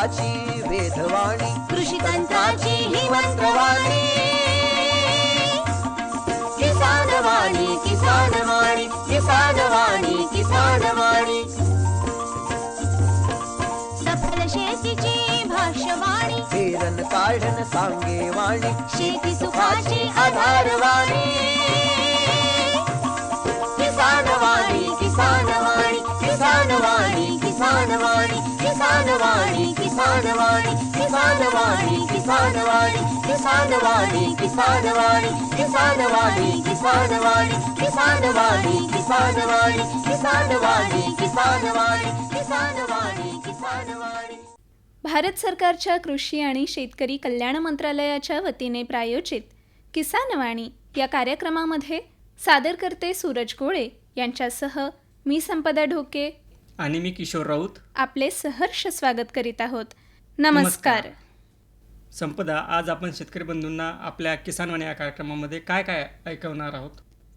तंत्राची वेधवाणी, कृषी तंत्राची ही मंत्रवाणी. किसान वाणी, किसान वाणी, किसान वाणी, किसान वाणी. सफल शेतीची भाष्यवाणी, पेरन काढन सांगे वाणी, शेती सुखाची आधारवाणी. किसान वाणी, किसान वाणी, किसान वाणी, किसान वाणी, किसान वाणी, किसान वाणी, किसान वाणी, किसान वाणी, किसान वाणी, किसान वाणी, किसान वाणी, किसान वाणी, किसान वाणी, किसान वाणी, किसान वाणी, किसान वाणी, किसान वाणी, किसान वाणी. भारत सरकारच्या कृषी आणि शेतकरी कल्याण मंत्रालयाच्या वतीने प्रायोजित किसानवाणी या कार्यक्रमामध्ये सादर करते सूरज गोळे यांच्यासह मी संपदा ढोके आणि मी किशोर राऊत आपले सहर्ष स्वागत करीत आहोत. नमस्कार. संपदा, आज आपण शेतकरी बंधूंना आपल्या किसानवाणी या कार्यक्रमामध्ये काय काय ऐकवणार आहोत?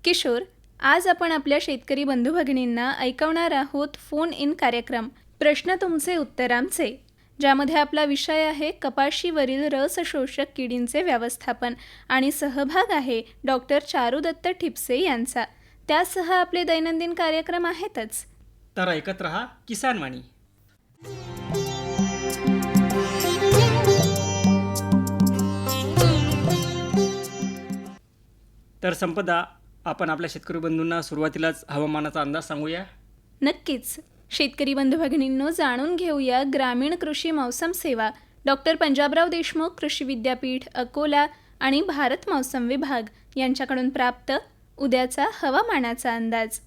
किशोर, आज आपण आपल्या शेतकरी बंधू भगिनींना ऐकवणार आहोत फोन इन कार्यक्रम प्रश्न तुमचे उत्तर आमचे, ज्यामध्ये आपला विषय आहे कपाशीवरील रस शोषक किडींचे व्यवस्थापन आणि सहभाग आहे डॉक्टर चारुदत्त ठिपसे यांचा. त्यासह आपले दैनंदिन कार्यक्रम आहेतच. तर ऐकत रहा किसानवाणी. तर संपदा, आपण आपल्या शेतकरी बंधूंना सुरुवातीलाच हवामानाचा अंदाज सांगूया. नक्कीच. शेतकरी बंधू भगिनींनो, जाणून घेऊया ग्रामीण कृषी मौसम सेवा, डॉक्टर पंजाबराव देशमुख कृषी विद्यापीठ अकोला आणि भारत मौसम विभाग यांच्याकडून प्राप्त उद्याचा हवामानाचा अंदाज.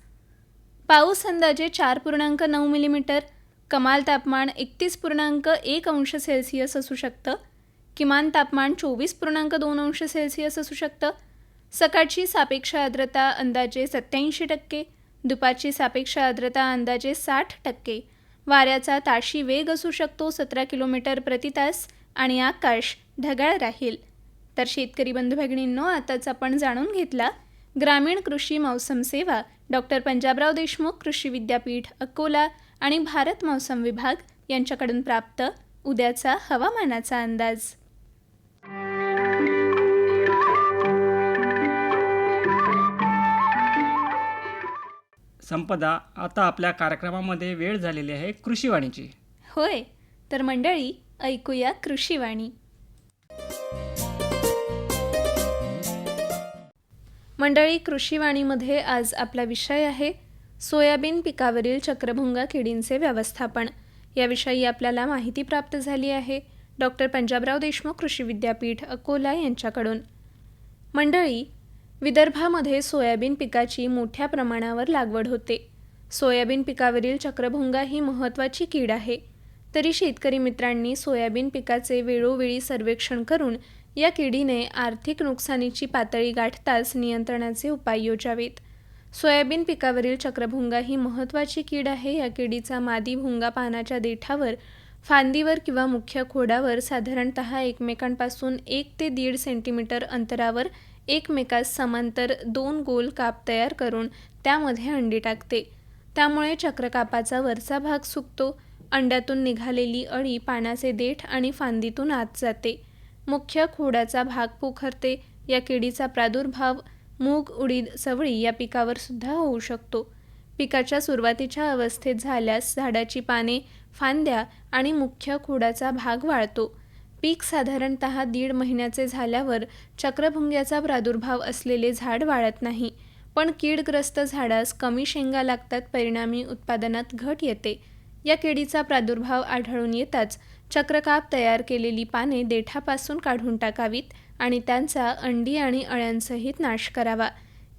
पाऊस अंदाजे 4.9 मिलीमीटर, कमाल तापमान 31.1 अंश सेल्सिअस असू शकतं, किमान तापमान 24.2 अंश सेल्सिअस असू शकतं. सकाळची सापेक्ष आर्द्रता अंदाजे 87%, दुपारची सापेक्ष आर्द्रता अंदाजे 60%. वाऱ्याचा ताशी वेग असू शकतो 17 किलोमीटर प्रति तास आणि आकाश ढगाळ राहील. तर शेतकरी बंधू भगिनींनो, आताच आपण जाणून घेतला ग्रामीण कृषी मौसम सेवा, डॉक्टर पंजाबराव देशमुख कृषी विद्यापीठ अकोला आणि भारत मौसम विभाग यांच्याकडून प्राप्त उद्याचा हवामानाचा अंदाज. संपदा, आता आपल्या कार्यक्रमामध्ये वेळ झालेली आहे कृषीवाणीची. होय, तर मंडळी ऐकूया कृषीवाणी. मंडळी, कृषीवाणीमध्ये आज आपला विषय आहे सोयाबीन पिकावरील चक्रभुंगा किडींचे व्यवस्थापन. याविषयी आपल्याला माहिती प्राप्त झाली आहे डॉक्टर पंजाबराव देशमुख कृषी विद्यापीठ अकोला यांच्याकडून. मंडळी, विदर्भामध्ये सोयाबीन पिकाची मोठ्या प्रमाणावर लागवड होते. सोयाबीन पिकावरील चक्रभुंगा ही महत्त्वाची कीड आहे. तरी शेतकरी मित्रांनी सोयाबीन पिकाचे वेळोवेळी सर्वेक्षण करून या किडीने आर्थिक नुकसानीची पातळी गाठताच नियंत्रणाचे उपाय योजावेत. सोयाबीन पिकावरील चक्रभुंगा ही महत्त्वाची कीड आहे. या किडीचा मादी भुंगा पानाच्या देठावर, फांदीवर किंवा मुख्य खोडावर साधारणतः एकमेकांपासून 1 ते 1.5 सेंटीमीटर अंतरावर एकमेकास समांतर 2 गोल काप तयार करून त्यामध्ये अंडी टाकते. त्यामुळे चक्रकापाचा वरचा भाग सुकतो. अंड्यातून निघालेली अळी पानाचे देठ आणि फांदीतून आत जाते. मुख्य खोडाचा भाग पोखरते. या किडीचा प्रादुर्भाव मूग, उडीद, चवळी या पिकावर सुद्धा होऊ शकतो. पिकाच्या सुरुवातीच्या अवस्थेत झाल्यास झाडाची पाने, फांद्या आणि मुख्य खोडाचा भाग वाळतो. पीक साधारणतः 1.5 महिन्याचे झाल्यावर चक्रभुंग्याचा प्रादुर्भाव असलेले झाड वाळत नाही, पण कीडग्रस्त झाडास कमी शेंगा लागतात, परिणामी उत्पादनात घट येते. या किडीचा प्रादुर्भाव आढळून येताच चक्रकाप तयार केलेली पाने देठापासून काढून टाकावीत आणि त्यांचा अंडी आणि अळ्यांसहित नाश करावा.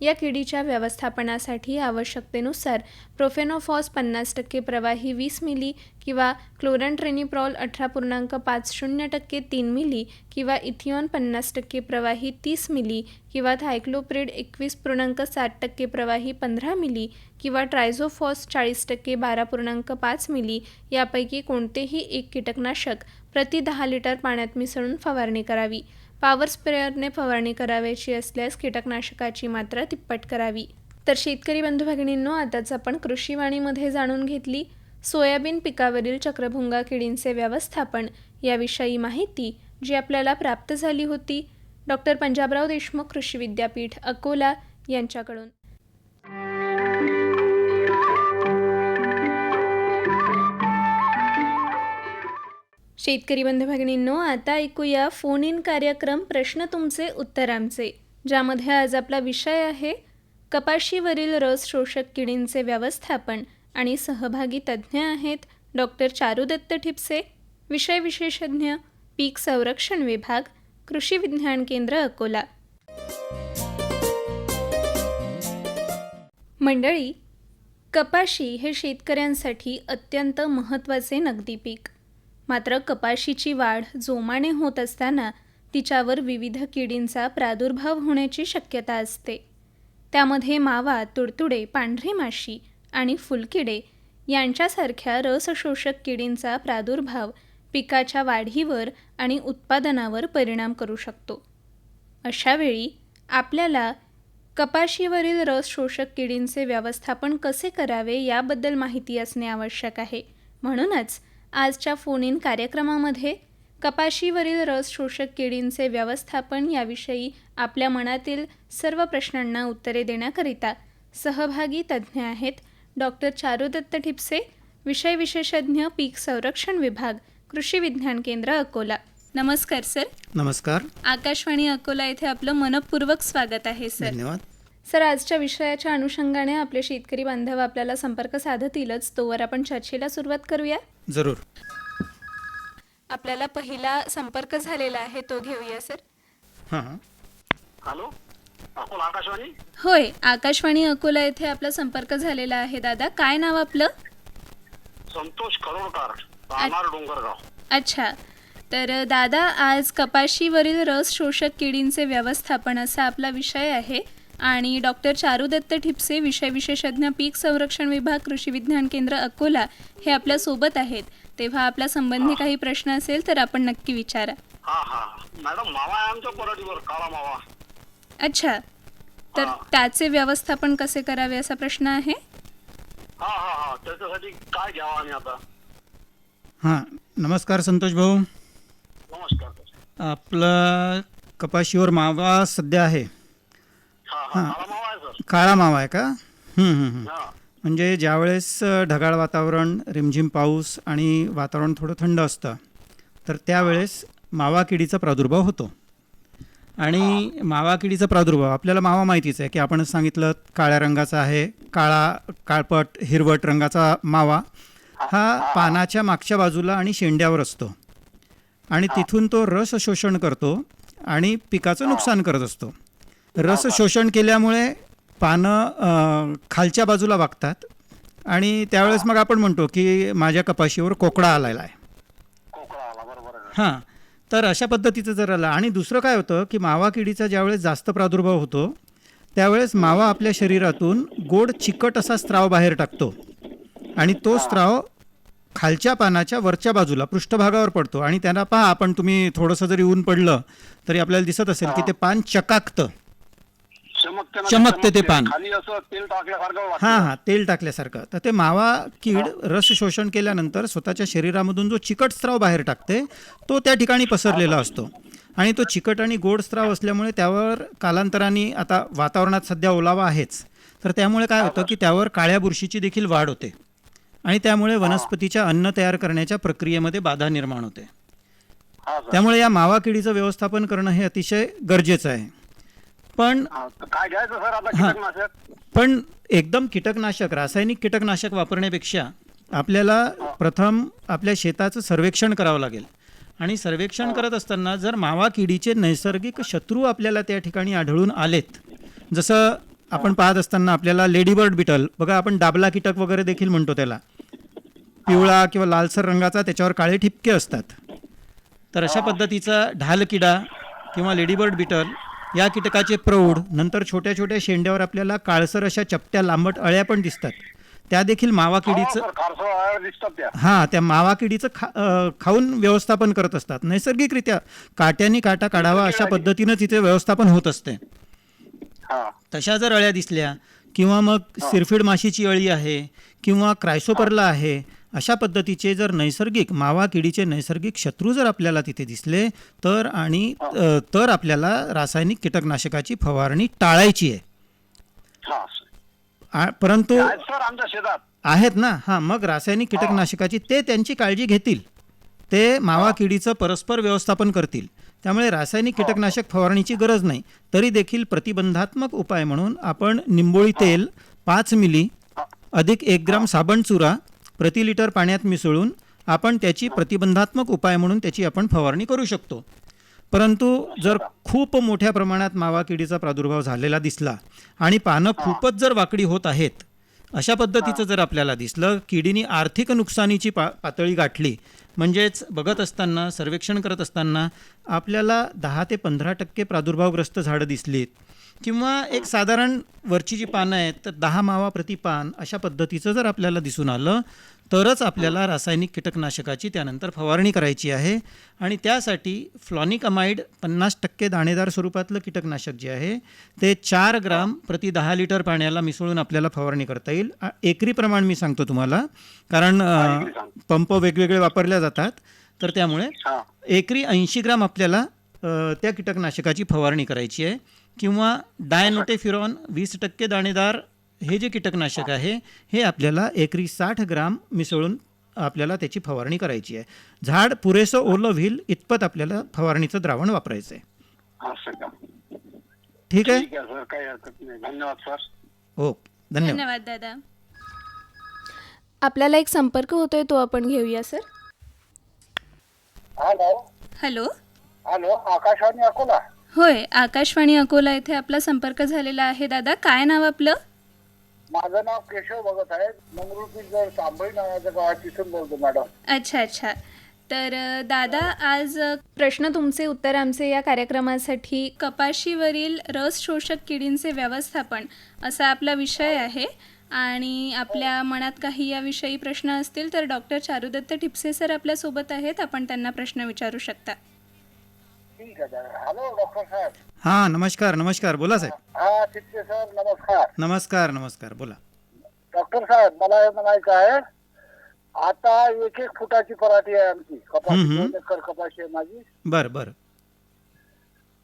या किडीच्या व्यवस्थापनासाठी आवश्यकतेनुसार प्रोफेनोफॉस 50% प्रवाही 20 मिली किंवा क्लोरंट्रेनिप्रॉल 18.50% 3 मिली किंवा इथिऑन 50% प्रवाही 30 मिली किंवा थायक्लोप्रिड 21.7% प्रवाही 15 मिली किंवा ट्रायझोफॉस 40% 12.5 मिली यापैकी कोणतेही एक कीटकनाशक प्रति 10 लिटर पाण्यात मिसळून फवारणी करावी. पॉवर स्प्रेअरने फवारणी करावयाची असल्यास कीटकनाशकाची मात्रा तिप्पट करावी. तर शेतकरी बंधू भगिनींनो, आताच आपण कृषीवाणीमध्ये जाणून घेतली सोयाबीन पिकावरील चक्रभुंगा किडींचे व्यवस्थापन याविषयी माहिती जी आपल्याला प्राप्त झाली होती डॉक्टर पंजाबराव देशमुख कृषी विद्यापीठ अकोला यांच्याकडून. शेतकरी बंधू भगिनींनो, आता ऐकूया फोन इन कार्यक्रम प्रश्न तुमचे उत्तर आमचे, ज्यामध्ये आज आपला विषय आहे कपाशीवरील रस शोषक किडींचे व्यवस्थापन आणि सहभागी तज्ज्ञ आहेत डॉक्टर चारुदत्त ठिपसे, विषय विशेषज्ञ, पीक संरक्षण विभाग, कृषी विज्ञान केंद्र अकोला. मंडळी, कपाशी हे शेतकऱ्यांसाठी अत्यंत महत्त्वाचे नगदी पीक. मात्र कपाशीची वाढ जोमाने होत असताना तिच्यावर विविध किडींचा प्रादुर्भाव होण्याची शक्यता असते. त्यामध्ये मावा, तुडतुडे, पांढरी माशी आणि फुलकिडे यांच्यासारख्या रसशोषक किडींचा प्रादुर्भाव पिकाच्या वाढीवर आणि उत्पादनावर परिणाम करू शकतो. अशावेळी आपल्याला कपाशीवरील रस शोषक किडींचे व्यवस्थापन कसे करावे याबद्दल माहिती असणे आवश्यक आहे. म्हणूनच आजच्या फोन इन कार्यक्रमामध्ये कपाशीवरील रस शोषक किडींचे व्यवस्थापन याविषयी आपल्या मनातील सर्व प्रश्नांना उत्तरे देण्याकरिता सहभागी तज्ज्ञ आहेत डॉक्टर चारुदत्त ठिपसे, विषय विशेषज्ञ, पीक संरक्षण विभाग, कृषी विज्ञान केंद्र अकोला. नमस्कार सर. नमस्कार. आकाशवाणी अकोला येथे आपलं मनपूर्वक स्वागत आहे सर. धन्यवाद. सर, आजच्या विषयाच्या अनुषंगाने आपले शेतकरी बांधव आपल्याला संपर्क साधतीलच, तोवर आपण चर्चेला सुरुवात करूया. जरूर. आपल्याला पहिला संपर्क झालेला आहे, तो घेऊया सर. हां. हॅलो, अकोला आकाशवाणी. होय, आकाशवाणी अकोला येथे आपला संपर्क झालेला आहे. दादा, काय नाव आपलं? संतोष खरोडकर, राहणार डोंगरगाव. अच्छा, तर दादा, आज कपाशीवरील रस शोषक किडींचे व्यवस्थापन असा आपला विषय आहे आणि डॉक्टर चारुदत्त ठिपसे, विषय विशेषज्ञ, पीक संरक्षण विभाग, कृषी विज्ञान केंद्र अकोला हे आपल्यासोबत आहेत. तेव्हा आपल्या संबंधी काही प्रश्न असेल तर आपण नक्की विचारा. हा हा मॅडम, मावा आहे आमच्या पराठीवर, काळा मावा. अच्छा, तर त्याचे व्यवस्थापन कसे करावे असा प्रश्न आहे. हा हा हा त्याच्यासाठी काय घ्यावं आम्ही आता? हां, नमस्कार संतोष भाऊ. नमस्कार. आपलं कपाशीवर मावा सध्या आहे. हा हा काळा मावा आहे सर. काळा मावा आहे का? हा म्हणजे ज्यावेळेस ढगाळ वातावरण, रिमझिम पाऊस आणि वातावरण थोडं थंड असतं तर त्यावेळेस मावा किडीचा प्रादुर्भाव होतो. आणि मावा किडीचा प्रादुर्भाव आपल्याला मावा माहितीच आहे की आपण सांगितलं काळ्या रंगाचा आहे. काळपट हिरवट रंगाचा मावा हा पानाच्या मागच्या बाजूला आणि शेंड्यावर असतो आणि तिथून तो रस शोषण करतो आणि पिकाचं नुकसान करत असतो. रस शोषण केल्यामुळे पानं खालच्या बाजूला वागतात आणि त्यावेळेस मग आपण म्हणतो की माझ्या कपाशीवर कोकडा आलेला आहे. कोकळा आला, बरोबर आहे. हां, तर अशा पद्धतीचं जर आलं. आणि दुसरं काय होतं की मावा किडीचा ज्यावेळेस जास्त प्रादुर्भाव होतो त्यावेळेस मावा आपल्या शरीरातून गोड चिकट असा स्त्राव बाहेर टाकतो आणि तो स्त्राव खालच्या पानाच्या वरच्या बाजूला पृष्ठभागावर पडतो आणि त्यांना पहा, आपण तुम्ही थोडंसं जरी ऊन पडलं तरी आपल्याला दिसत असेल की ते पान चकाकतं, चमकते ते पान. खाली असं तेल टाकल्यासारखं वाटतं. हां, तेल टाकल्यासारखं. तर ते मावा कीड रस शोषण केल्यानंतर स्वतःच्या शरीरामधून जो चिकट स्त्राव बाहेर टाकते तो त्या ठिकाणी पसरलेला असतो आणि तो चिकट आणि गोड स्त्राव असल्यामुळे त्यावर कालांतराने, आता वातावरणात सध्या ओलावा आहेच, तर त्यामुळे काय होतं की त्यावर काळ्या बुरशीची देखील वाढ होते आणि त्यामुळे वनस्पतीच्या अन्न तयार करण्याच्या प्रक्रियेमध्ये बाधा निर्माण होते. त्यामुळे या मावा किडीचं व्यवस्थापन करणं हे अतिशय गरजेचं आहे. पण काय घ्यायचं सर आता कीटकनाशक? पण एकदम कीटकनाशक, रासायनिक कीटकनाशक वापरण्यापेक्षा आपल्याला प्रथम आपल्या शेताचं सर्वेक्षण करावं लागेल आणि सर्वेक्षण करत असताना जर मावा किडीचे नैसर्गिक शत्रू आपल्याला त्या ठिकाणी आढळून आलेत, जसं आपण पाहत असताना आपल्याला लेडीबर्ड बिटल, बघा आपण डाबला कीटक वगैरे देखील म्हणतो त्याला, पिवळा किंवा लालसर रंगाचा, त्याच्यावर काळे ठिपके असतात. तर अशा पद्धतीचा ढाल किडा किंवा लेडीबर्ड बिटल या कीटकाचे प्रौढ, नंतर छोट्या छोट्या शेंड्यावर आपल्याला काळसर अशा चपट्या लांबट अळ्या पण दिसतात, त्या देखील मावा किडीचं त्या मावा किडीचं खाऊन व्यवस्थापन करत असतात. नैसर्गिकरित्या काट्याने काटा काढावा अशा पद्धतीनं तिथे व्यवस्थापन होत असते. तशा जर अळ्या दिसल्या किंवा मग सिरफिड माशीची अळी आहे किंवा क्रायसोपरला आहे अशा पद्धतीचे जर नैसर्गिक मावा किडीचे नैसर्गिक शत्रू जर आपल्याला तिथे दिसले तर आपल्याला रासायनिक कीटकनाशकाची फवारणी टाळायची आहे. हा परंतु आहेत सर आमच्या शेतात. आहेत ना, हां, मग रासायनिक कीटकनाशकाची ते त्यांची काळजी घेतील, ते मावा किडीचं परस्पर व्यवस्थापन करतील. त्यामुळे रासायनिक कीटकनाशक फवारणीची गरज नाही. तरी देखील प्रतिबंधात्मक उपाय म्हणून आपण निंबोळी तेल 5 मिली अधिक 1 ग्राम साबण चुरा प्रति लिटर पाण्यात मिसळून आपण त्याची प्रतिबंधात्मक उपाय म्हणून त्याची आपण फवारणी करू शकतो. परंतु जर खूप मोठ्या प्रमाणात मावा किडीचा प्रादुर्भाव झालेला दिसला आणि पानं खूपच जर वाकडी होत आहेत, अशा पद्धतीचं जर आपल्याला दिसलं, किडीनी आर्थिक नुकसानीची पातळी गाठली, म्हणजेच बघत असताना सर्वेक्षण करत असताना आपल्याला 10 ते 15% प्रादुर्भावग्रस्त झाडं दिसलीत किंवा एक साधारण वरची जी पानं आहेत तर 10 मावा प्रति पान अशा पद्धतीचं जर आपल्याला दिसून आलं तरच आपल्याला रासायनिक कीटकनाशकाची त्यानंतर फवारणी करायची आहे. आणि त्यासाठी फ्लॉनिकमाइड 50% दाणेदार स्वरूपातलं कीटकनाशक जे आहे ते 4 ग्राम प्रति 10 लिटर पाण्याला मिसळून आपल्याला फवारणी करता येईल. एकरी प्रमाण मी सांगतो तुम्हाला, कारण पंप वेगवेगळे वापरल्या जातात, तर त्यामुळे एकरी 80 ग्राम आपल्याला त्या कीटकनाशकाची फवारणी करायची आहे. किंवा डायनोटेफ्युरॉन 20% दाणेदार हे जे कीटकनाशक आहे हे आपल्याला एकरी 60 ग्राम मिसळून आपल्याला त्याची फवारणी करायची आहे. झाड पुरेसं ओलं होईल इतपत आपल्याला फवारणीचं द्रावण वापरायचं आहे. असं का? ठीक आहे? ठीक आहे सर, काही हरकत नाही. धन्यवाद सर. ओके, धन्यवाद. धन्यवाद दादा. आपल्याला एक संपर्क होतोय, तो आपण घेऊया sir. Hello. Hello. Hello, Akashvani Akola. होय, आकाशवाणी अकोला येथे आपला संपर्क झालेला आहे. दादा, काय नाव आपलं? माझं नाव केशव भगत आहे. मंगरुळपीर तांबई नावाच्या गावात तिथून बोलतो मॅडम. अच्छा. तर दादा, आज प्रश्न तुमचे उत्तर आमचे या कार्यक्रमासाठी कपाशीवरील रस शोषक किडींचे व्यवस्थापन असा आपला विषय आहे. आणि आपल्या मनात काही याविषयी प्रश्न असतील तर डॉक्टर चारुदत्त ठिपसे सर आपल्यासोबत आहेत, आपण त्यांना प्रश्न विचारू शकता. ठीक आहे. हॅलो डॉक्टर साहेब. हां, नमस्कार, बोला साहेब. हा ठिपके सर, नमस्कार. नमस्कार, बोला. डॉक्टर साहेब, मला हे म्हणायचं आहे, आता 1-1 फुटाची पराठी आहे आमची कपाशी. 2 एकर कपाशी आहे माझी. बर.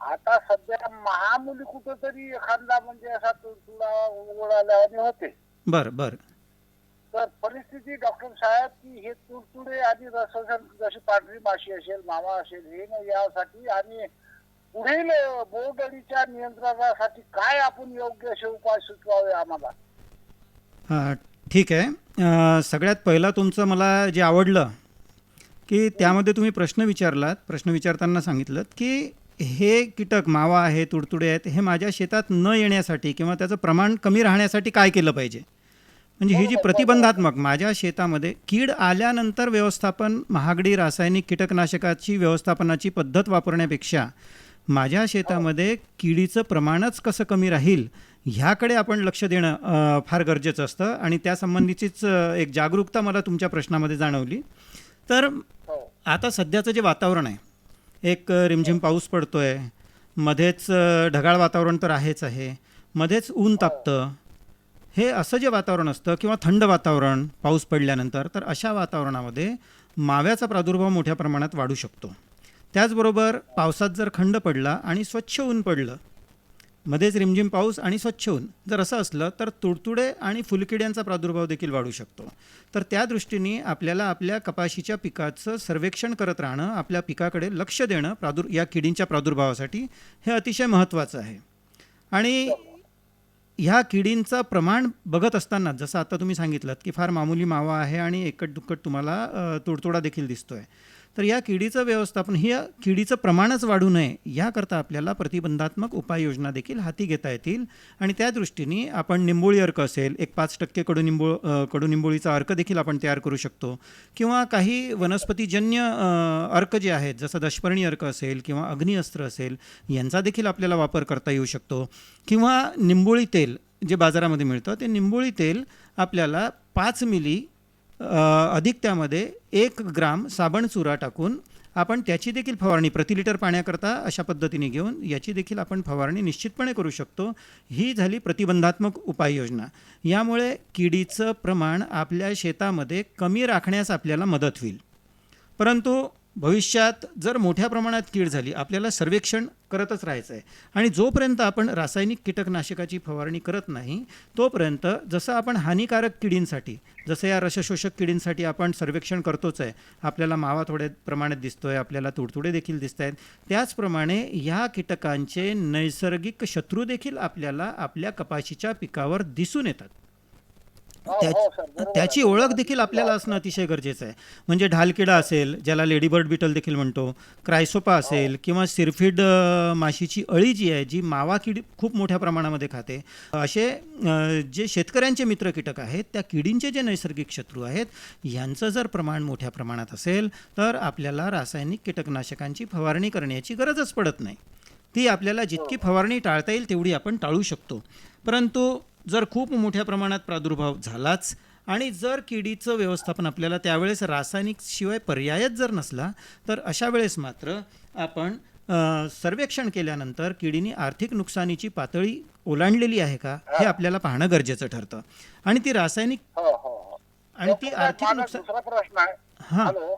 आता सध्या महामुली कुठंतरी एखादा म्हणजे असा तुडतुडा उघडायला होते. बर. तर परिस्थिती डॉक्टर साहेब की हे तुडतुडे आणि रसशोषण जशी पांढरी माशी असेल, मावा असेल, हे न यासाठी आणि पुढील बोंडअळीच्या नियंत्रणासाठी काय आपण योग्य असे उपाय सुचवावे आम्हाला? ठीक आहे. सगळ्यात पहिला तुमचं मला जे आवडलं की त्यामध्ये तुम्ही प्रश्न विचारताना सांगितलं की हे कीटक मावा आहे, तुडतुडे आहेत, हे माझ्या शेतात न येण्यासाठी किंवा त्याचं प्रमाण कमी राहण्यासाठी काय केलं पाहिजे. म्हणजे ही जी प्रतिबंधात्मक माझ्या शेतामध्ये कीड आल्यानंतर व्यवस्थापन, महागडी रासायनिक कीटकनाशकाची व्यवस्थापनाची पद्धत वापरण्यापेक्षा माझ्या शेतामध्ये किडीचं प्रमाणच कसं कमी राहील ह्याकडे आपण लक्ष देणं फार गरजेचं असतं. आणि त्यासंबंधीचीच एक जागरूकता मला तुमच्या प्रश्नामध्ये जाणवली. तर आता सध्याचं जे वातावरण आहे, एक रिमझिम पाऊस पडतो आहे, मध्येच ढगाळ वातावरण तर आहेच आहे, मध्येच ऊन तापतं, हे असं जे वातावरण असतं किंवा थंड वातावरण पाऊस पडल्यानंतर, तर अशा वातावरणामध्ये माव्याचा प्रादुर्भाव मोठ्या प्रमाणात वाढू शकतो. त्याचबरोबर पावसात जर खंड पडला आणि स्वच्छ ऊन पडलं, मध्येच रिमझिम पाऊस आणि स्वच्छ ऊन जर असं असलं तर तुडतुडे आणि फुलकिड्यांचा प्रादुर्भाव देखील वाढू शकतो. तर त्या दृष्टीने आपल्याला आपल्या कपाशीच्या पिकाचं सर्वेक्षण करत राहणं, आपल्या पिकाकडे लक्ष देणं या किडींच्या प्रादुर्भावासाठी हे अतिशय महत्त्वाचं आहे. आणि ह्या किडींचं प्रमाण बघत असताना जसं आता तुम्ही सांगितलं की फार मामूली मावा आहे आणि एकट दुक्कट तुम्हाला तुडतुडा देखील दिसतो आहे, तर या किडीचं व्यवस्थापन, ही किडीचं प्रमाणच वाढू नये याकरता आपल्याला प्रतिबंधात्मक उपाययोजना देखील हाती घेता येतील. आणि त्या दृष्टीने आपण निंबोळी अर्क असेल, एक 5% कडुनिंबोळीचा अर्क देखील आपण तयार करू शकतो. किंवा काही वनस्पतीजन्य अर्क जे आहेत, जसं दशपर्णी अर्क असेल किंवा अग्निअस्त्र असेल, यांचा देखील आपल्याला वापर करता येऊ शकतो. किंवा निंबोळी तेल जे बाजारामध्ये मिळतं, ते निंबोळी तेल आपल्याला 5 मिली अधिक त्यामध्ये 1 ग्राम साबण चुरा टाकून आपण त्याची देखील फवारणी प्रति लिटर पाण्याकरता अशा पद्धतीने घेऊन याची देखील आपण फवारणी निश्चितपणे करू शकतो. ही झाली प्रतिबंधात्मक उपाययोजना. यामुळे किडीचं प्रमाण आपल्या शेतामध्ये कमी राखण्यास आपल्याला मदत होईल. परंतु भविष्यात जर मोठ्या प्रमाणात कीड झाली, आपल्याला सर्वेक्षण करतच राहायचं आहे. आणि जोपर्यंत आपण रासायनिक कीटकनाशकाची फवारणी करत नाही तोपर्यंत जसं आपण हानिकारक किडींसाठी, जसं या रसशोषक किडींसाठी आपण सर्वेक्षण करतोच आहे, आपल्याला मावा थोड्या प्रमाणात दिसतोय, आपल्याला तुडतुडे देखील दिसत आहेत, त्याचप्रमाणे ह्या कीटकांचे नैसर्गिक शत्रू देखील आपल्याला आपल्या कपाशीच्या पिकावर दिसून येतात. त्याची ओळख देखील आपल्याला असणं अतिशय गरजेचं आहे. म्हणजे ढालकिडा असेल, ज्याला लेडीबर्ड बिटल देखील म्हणतो, क्रायसोपा असेल, किंवा सिरफिड माशीची अळी जी आहे, जी मावा किडी खूप मोठ्या प्रमाणामध्ये खाते, असे जे शेतकऱ्यांचे मित्र कीटक आहेत, त्या किडींचे जे नैसर्गिक शत्रू आहेत, यांचं जर प्रमाण मोठ्या प्रमाणात असेल तर आपल्याला रासायनिक कीटकनाशकांची फवारणी करण्याची गरजच पडत नाही. ती आपल्याला जितकी फवारणी टाळता येईल तेवढी आपण टाळू शकतो. परंतु जर खूप मोठ्या प्रमाणात प्रादुर्भाव झालाच आणि जर किडीचं व्यवस्थापन आपल्याला त्यावेळेस रासायनिक शिवाय पर्यायच जर नसला तर अशा वेळेस मात्र आपण सर्वेक्षण केल्यानंतर किडीने आर्थिक नुकसानीची पातळी ओलांडलेली आहे का हे आपल्याला पाहणं गरजेचं ठरतं. आणि ती रासायनिक आणि ती आर्थिक नुकसान. दुसरा प्रश्न आहे. हां, हॅलो,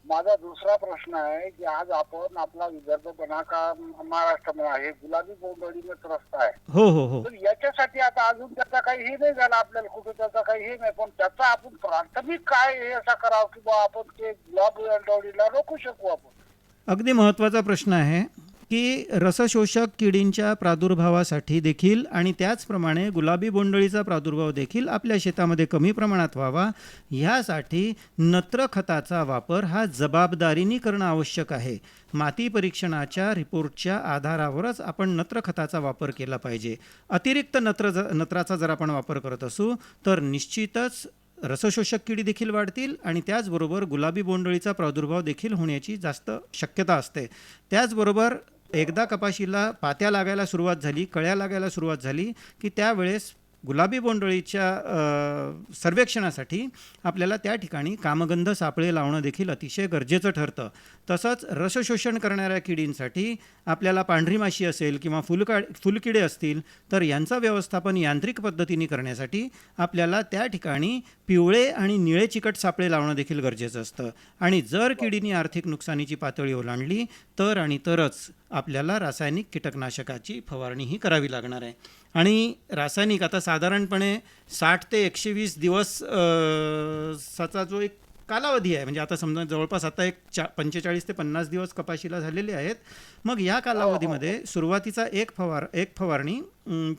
माझा दुसरा प्रश्न आहे की आज आपण आपला विदर्भ बना का महाराष्ट्र म्हणा हे गुलाबी बोंडअळीने त्रस्त आहे. हो हो हो तर याच्यासाठी आता अजून त्याचा काही हे नाही झाला, आपल्याला कुठे त्याचा काही हे नाही, पण त्याचा आपण प्राथमिक काय हे असं करावं की बा आपण ते गुलाबी बोंडअळीला रोखू शकू आपण. अगदी महत्त्वाचा प्रश्न आहे की रसशोषक किडींच्या प्रादुर्भावासाठी देखील आणि त्याचप्रमाणे गुलाबी बोंडअळीचा प्रादुर्भाव देखील आपल्या शेतामध्ये कमी प्रमाणात व्हावा, ह्यासाठी नत्र खताचा वापर हा जबाबदारीने करणं आवश्यक आहे. माती परीक्षणाच्या रिपोर्टच्या आधारावरच आपण नत्र खताचा वापर केला पाहिजे. अतिरिक्त नत्राचा जर आपण वापर करत असू तर निश्चितच रसशोषक किडी देखील वाढतील आणि त्याचबरोबर गुलाबी बोंडअळीचा प्रादुर्भाव देखील होण्याची जास्त शक्यता असते. त्याचबरोबर एकदा कपाशीला पात्या लागायला सुरुवात झाली, कळ्या लागायला सुरुवात झाली की त्यावेळेस गुलाबी बोंडअळीच्या सर्वेक्षणासाठी आपल्याला त्या ठिकाणी कामगंध सापळे लावणं देखील अतिशय गरजेचं ठरतं. तसंच रसशोषण करणाऱ्या किडींसाठी आपल्याला पांढरी माशी असेल किंवा फुलकिडे असतील तर यांचं व्यवस्थापन यांत्रिक पद्धतीने करण्यासाठी आपल्याला त्या ठिकाणी पिवळे आणि निळे चिकट सापळे लावणं देखील गरजेचं असतं. आणि जर किडीने आर्थिक नुकसानीची पातळी ओलांडली तर आणि तरच आपल्याला रासायनिक कीटकनाशकाची फवारणीही करावी लागणार आहे. आणि रासायनिक आता साधारणपणे 60 ते 120 दिवस चा जो एक कालावधी आहे, म्हणजे आता समजा जवळपास आता एक 45 ते 50 दिवस कपाशीला झालेले आहेत. मग या कालावधीमध्ये सुरुवातीचा एक फवारणी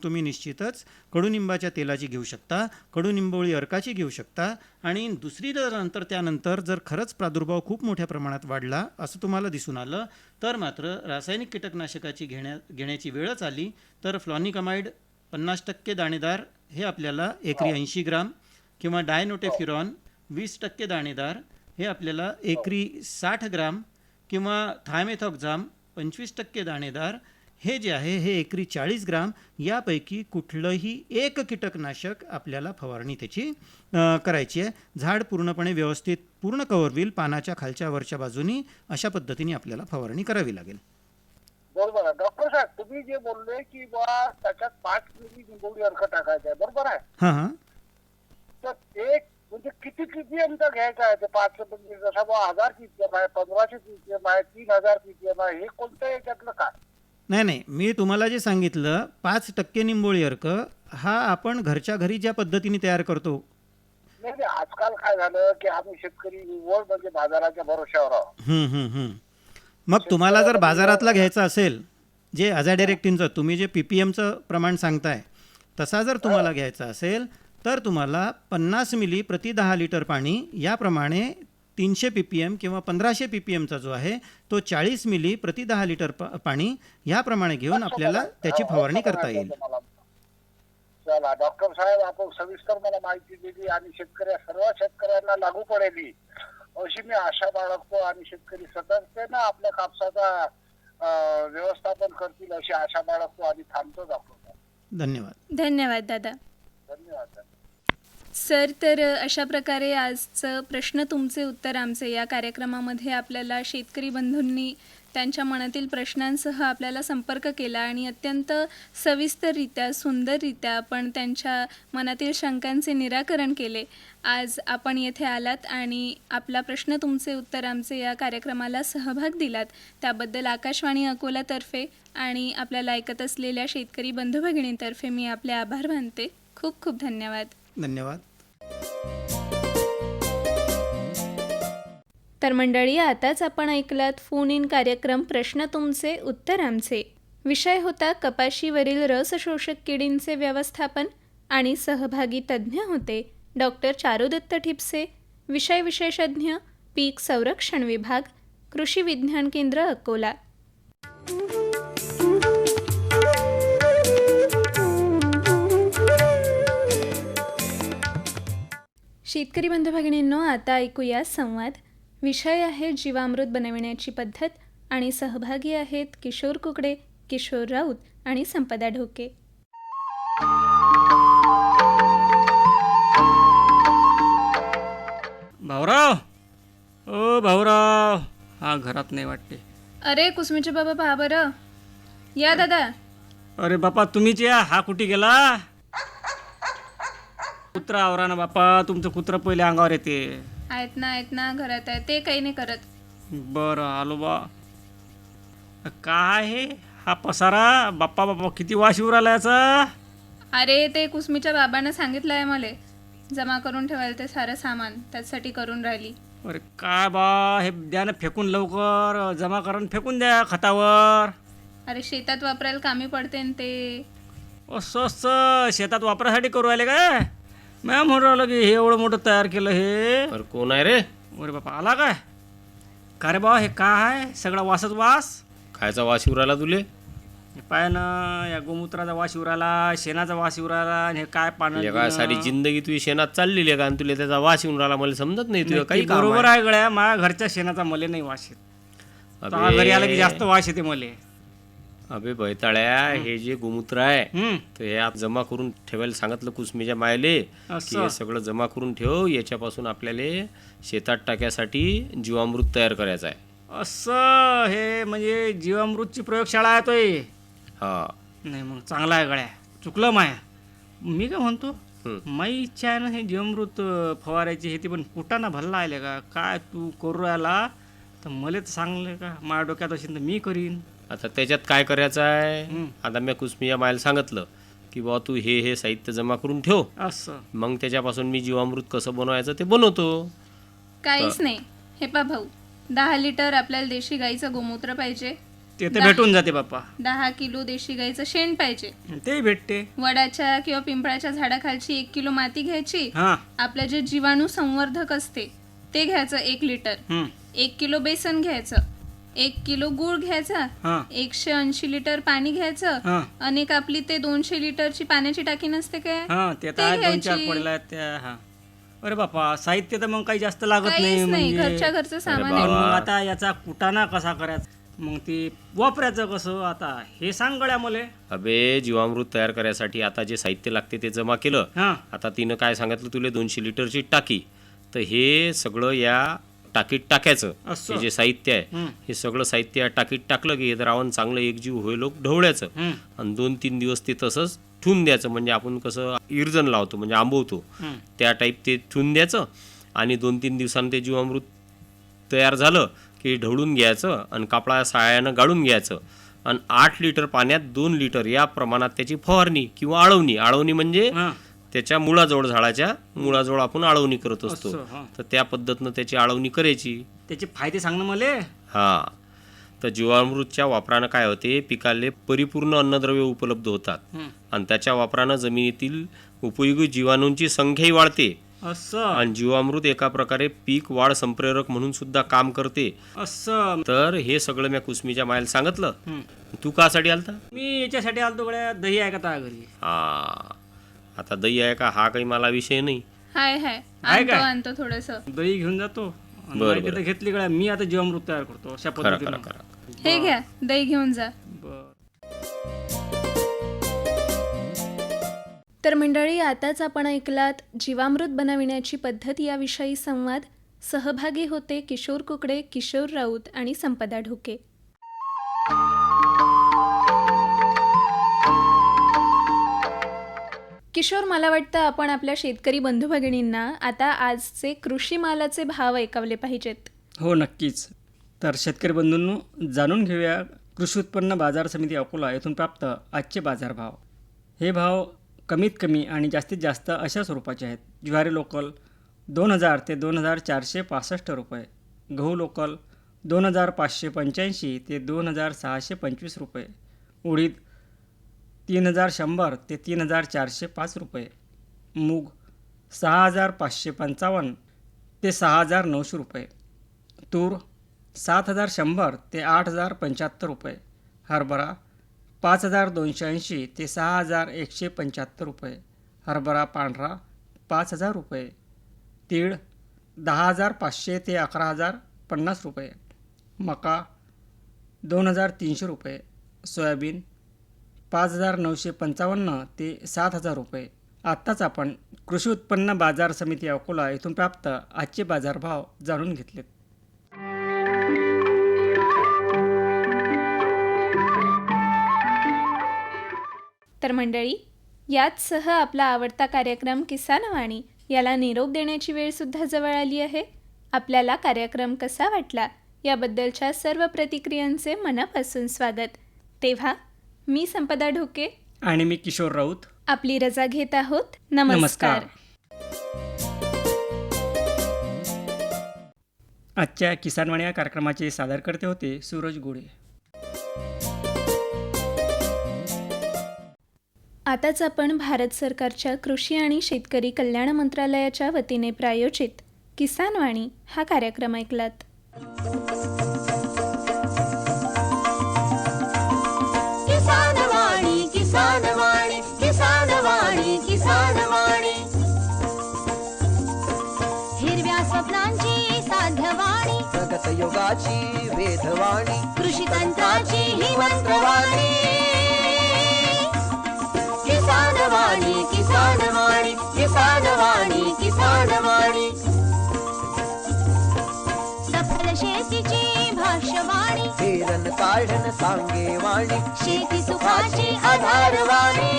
तुम्ही निश्चितच कडुनिंबाच्या तेलाची घेऊ शकता, कडुनिंबोळी अर्काची घेऊ शकता. आणि दुसरी त्यानंतर जर खरंच प्रादुर्भाव खूप मोठ्या प्रमाणात वाढला असं तुम्हाला दिसून आलं तर मात्र रासायनिक कीटकनाशकाची घेण्याची वेळच आली तर फ्लॉनिकमाइड 50% दाणेदार हे आपल्याला एकरी 80 ग्राम किंवा डायनोटेफ्युरॉन 20% दाणेदार हे आपल्याला एकरी 60 ग्राम किंवा थायमेथॉक्झाम 25% दाणेदार हे जे आहे हे एकरी 40 ग्राम यापैकी कुठलंही एक कीटकनाशक आपल्याला फवारणी त्याची करायची आहे. झाड पूर्णपणे व्यवस्थित पूर्ण कव्हर होईल पानाच्या खालच्या वरच्या बाजूनी, अशा पद्धतीने आपल्याला फवारणी करावी लागेल. बरोबर आहे डॉक्टर साहेब, तुम्ही जे बोलले की बा त्याच्यात 5 मिली निंबोळी अर्क टाकायचं आहे, बरोबर आहे. हां हां तर एक म्हणजे किती ppm घ्यायचं आहे ते 5 म्हणजे जसं बा 1000 ppm आहे, 1500 ppm आहे, 3000 ppm आहे, हे कोणतं याच्यातलं काय? नाही, मी तुम्हाला जे सांगितलं 5% निंबोळी अर्क हा आपण घरच्या घरी ज्या पद्धतीने तयार करतो. नाही, आजकाल काय झालं की आम्ही शेतकरी निव्वळ म्हणजे बाजाराच्या भरोश्यावर आहोत. मग तुम्हाला जर बाजारातला घ्यायचा असेल, जे अझाडिरेक्टिनचं तुम्ही जे ppmचं प्रमाण सांगताय तसा जर तुम्हाला घ्यायचा असेल तर तुम्हाला 50 मिली प्रति 10 लिटर पाणी याप्रमाणे 300 ppm किंवा 1500 ppmचा जो आहे तो 40 मिली प्रति 10 लिटर पाणी याप्रमाणे घेऊन आपल्याला त्याची फवारणी करता येईल. चला डॉक्टर साहेब, आपण सविस्तर मला माहिती दिली आणि सर्व शेतकऱ्यांना लागू पडेल अशी मी आशा बाळगतो आणि शेतकरी सतर्कतेनं आपल्या कापसाचा व्यवस्थापन करतील अशी आशा बाळगतो आणि थांबतो डॉक्टर साहेब. धन्यवाद. धन्यवाद दादा. धन्यवाद. सर, तर अशा प्रकारे आजचं प्रश्न तुमचे उत्तर आमचे या कार्यक्रमामध्ये आपल्याला शेतकरी बंधूंनी त्यांच्या मनातील प्रश्नांसह आपल्याला संपर्क केला आणि अत्यंत सविस्तररित्या, सुंदररित्या आपण त्यांच्या मनातील शंकांचे निराकरण केले. आज आपण येथे आलात आणि आपला प्रश्न तुमचे उत्तर आमचे या कार्यक्रमाला सहभाग दिलात, त्याबद्दल आकाशवाणी अकोलातर्फे आणि आपल्याला ऐकत असलेल्या शेतकरी बंधू भगिनींतर्फे मी आपले आभार मानते. खूप खूप धन्यवाद. धन्यवाद. तर मंडळी, आताच आपण ऐकलात फोन इन कार्यक्रम प्रश्न तुमचे उत्तर आमचे. विषय होता कपाशीवरील रस शोषक किडींचे व्यवस्थापन आणि सहभागी तज्ज्ञ होते डॉक्टर चारुदत्त ठिपसे, विषय विशेषज्ञ पीक संरक्षण विभाग, कृषी विज्ञान केंद्र अकोला. शेतकरी बंधू भगिनींनो, आता ऐकूया संवाद. विषय आहे जीवामृत बनविण्याची पद्धत आणि सहभागी आहेत किशोर कुकडे, किशोर राऊत आणि संपदा ढोके. भाऊराव, ओ भाऊराव, हा घरात नाही वाटते. अरे कुसमीचे बाबा, पहा बरं. या दादा. अरे बापा, तुम्हीच या. हा कुठे गेला? कुत्रा आवरा ना बापा, तुमचं कुत्रं पहिले अंगावर येते. आहेत ना घरात आहे, ते काही नाही करत. बरं, आलो बा. काय हे हा पसारा? बाप्पा बाप्पा, किती वास येऊ राहिला याचा. अरे ते कुसमीच्या बाबांना सांगितलं आहे मला जमा करून ठेवायला ते सारं सामान, त्यासाठी करून राहिली. अरे काय बा, हे द्या ना फेकून, लवकर जमा करून फेकून द्या खतावर. अरे शेतात वापरायला कामी पडते न ते. असं शेतात वापरासाठी करू राहिले काय? मॅम म्हणून राहिलं की हे एवढं मोठं तयार केलं हे. अरे कोण आहे रे? अरे बापा, आला काय? का रे बा, हे काय आहे? सगळा वासच वास. खायचा वास येऊ राहिला तुले? हे पाय ना, या गोमूत्राचा वास येऊ राहिला, शेणाचा वास येऊ राहिला, आणि हे काय पाणी. काय सारी जिंदगी तुझी शेणात चाललेली आहे का आणि तुला त्याचा वास येऊन राहिला? मला समजत नाही तुझं काही काम बरोबर आहे गड्या. माझ्या घरच्या शेणाचा मले नाही वास येत. अबे, घरी आला की जास्त वास येते मले. अबे बैताळ्या, हे जे गोमूत्र आहे तर हे आप जमा करून ठेवायला सांगितलं कुसमीच्या मायले की हे सगळं जमा करून ठेव. याच्यापासून आपल्याला शेतात टाक्यासाठी जीवामृत तयार करायचं आहे. असं हे म्हणजे जीवामृतची प्रयोगशाळा आहे तोय. हा नाही मग चांगला आहे गड्या. चुकलं माया. मी काय म्हणतो, माई इच्छा आहे ना हे जीवामृत फवारायची, हे ती पण कुटाना भल्ला आले का काय तू करू राहिला तर मला तर सांगले का? माझ्या डोक्यात असेल तर मी करीन. आता त्याच्यात काय करायचं आहे? आता मी कुसमीच्या मायला सांगितलं की बा तू हे साहित्य जमा करून ठेव, असं मग त्याच्यापासून मी जीवामृत कसं बनवायचं ते बनवतो. काहीच नाही. हे पा भाऊ, 10 लिटर आपल्याला देशी गाईचं गोमूत्र पाहिजे. ते तर भेटून जाते बाप्पा. 10 किलो देशी गाईचं शेण पाहिजे. ते भेटते. वडाच्या किंवा पिंपळाच्या झाडाखालची 1 किलो माती घ्यायची. हा. आपलं जे जीवाणू संवर्धक असते ते घ्यायचं 1 लिटर. 1 किलो बेसन घ्यायचं. 1 किलो गूळ घ्यायचा. 180 लिटर पाणी घ्यायचं. अनेक आपली ते 200 लिटरची पाण्याची टाकी नसते काय, ते आता 2-4 पडल्या त्या. हा. अरे बापा, साहित्य तर मग काही जास्त लागत काहीच नाही, म्हणजे. घरच्या घरचं सामान पण आहे. मग आता याचा कुटाणा कसा करायचा, मग ते वापरायचं कसं, आता हे सांग गड्या मले. अबे, जीवामृत तयार करायसाठी आता जे साहित्य लागते ते जमा केलं. आता तिनं काय सांगितलं तुला? 200 लिटरची टाकी. तर हे सगळं या टाकीत टाकायचं. हे जे साहित्य आहे हे सगळं साहित्य या टाकीत टाकलं की हे द्रावण चांगलं एकजीव होईल ढवळ्याचं आणि 2-3 दिवस ते तसंच ठेवून द्यायचं. म्हणजे आपण कसं इर्जन लावतो म्हणजे आंबवतो त्या टाईप ते ठेवून द्यायचं. आणि 2-3 दिवसांनी ते जीवामृत तयार झालं की ढवळून घ्यायचं आणि कापडा सायानं गाळून घ्यायचं. आणि 8 लिटर पाण्यात 2 लिटर या प्रमाणात त्याची फवारणी किंवा आळवणी. आळवणी म्हणजे त्याच्या मुळाजवळ, झाडाच्या मुळाजवळ आपण आळवणी करत असतो. तर त्या पद्धतीनं त्याची आळवणी करायची. त्याचे फायदे सांग ना मले. हा, तर जीवामृतच्या वापरानं काय होते, पिकाले परिपूर्ण अन्नद्रव्य उपलब्ध होतात आणि त्याच्या वापरानं जमिनीतील उपयोगी जीवाणूंची संख्याही वाढते. असं. आणि जीवामृत एका प्रकारे पीक वाढ संप्रेरक म्हणून सुद्धा काम करते. असं. तर हे सगळं मी कुसमीच्या मायला सांगितलं. तू कासाठी आलता? मी याच्यासाठी आलतो गड्या, दही आहे का त्या घरी? हा, आता दही आहे का हा काही मला विषय नाही. हाय आणतो थोडस दही घेऊन जातो. बरं. घेतली गड्या, मी आता जीवामृत तयार करतो अशा करा पद्धतीने. करा करा. हे घ्या, दही घेऊन जा. तर मंडळी, आताच आपण ऐकलात जीवामृत बनविण्याची पद्धत याविषयी संवाद. सहभागी होते किशोर कुकडे, किशोर राऊत आणि संपदा ढोके. किशोर, मला वाटतं आपण आपल्या शेतकरी बंधू भगिनींना आता आजचे कृषी मालाचे भाव ऐकवले पाहिजेत. हो, नक्कीच. तर शेतकरी बंधूंनो, जाणून घेऊया कृषी उत्पन्न बाजार समिती अकोला येथून प्राप्त आजचे बाजारभाव. हे भाव कमीत कमी आणि जास्तीत जास्त अशा स्वरूपाचे आहेत. ज्वारी लोकल 2000 ते 2465 रुपये, गहू लोकल 2585 ते 2625 रुपये, उडीद 3100 ते 3405 रुपये, मूग 6555 ते 6900 रुपये, तूर 7100 ते 8075 रुपये, हरभरा 5280 ते 6175 रुपये, हरभरा पांढरा 5000 रुपये, तीळ 10500 ते 11050 रुपये, मका 2300 रुपये, सोयाबीन 5955 ते 7000 रुपये. आत्ताच आपण कृषी उत्पन्न बाजार समिती अकोला येथून प्राप्त आजचे बाजारभाव जाणून घेतलेत. तर मंडळी, याचसह आपला आवडता कार्यक्रम किसानवाणी याला निरोप देण्याची वेळसुद्धा जवळ आली आहे. आपल्याला कार्यक्रम कसा वाटला याबद्दलच्या सर्व प्रतिक्रियांचे मनापासून स्वागत. तेव्हा मी संपदा ढोके आणि मी किशोर राऊत आपली रजा घेत आहोत. नमस्कार. आजच्या किसानवाणी या कार्यक्रमाचे सादरकर्ते होते सूरज गोडे. आताच आपण भारत सरकारच्या कृषी आणि शेतकरी कल्याण मंत्रालयाच्या वतीने प्रायोजित किसानवाणी हा कार्यक्रम ऐकलात. किसानवाणी किसानवाणी किसानवाणी किसानवाणी, हिरव्या स्वप्नांची साध्यवाणी, प्रगत योगाची वेधवाणी, कृषी तंत्राची ही मंत्रवाणी. किसानवाणी किसानवाणी किसानवाणी किसानवाणी, सफल शेतीची भाष्यवाणी, पेरन काढन सांगे वाणी, शेती सुखाची आधारवाणी.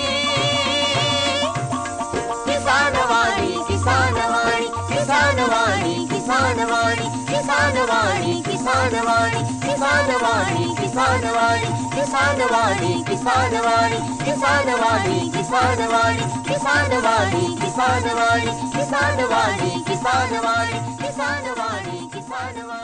किसानवाणी किसानवाणी किसानवाणी किसानवाणी किसानवाणी किसानवाणी किसानवाणी किसानवाणी किसानवाणी किसानवाणी किसानवाणी किसानवाणी किसानवाणी किसानवाणी किसानवाणी किसानवाणी किसानवाणी किसानवाणी.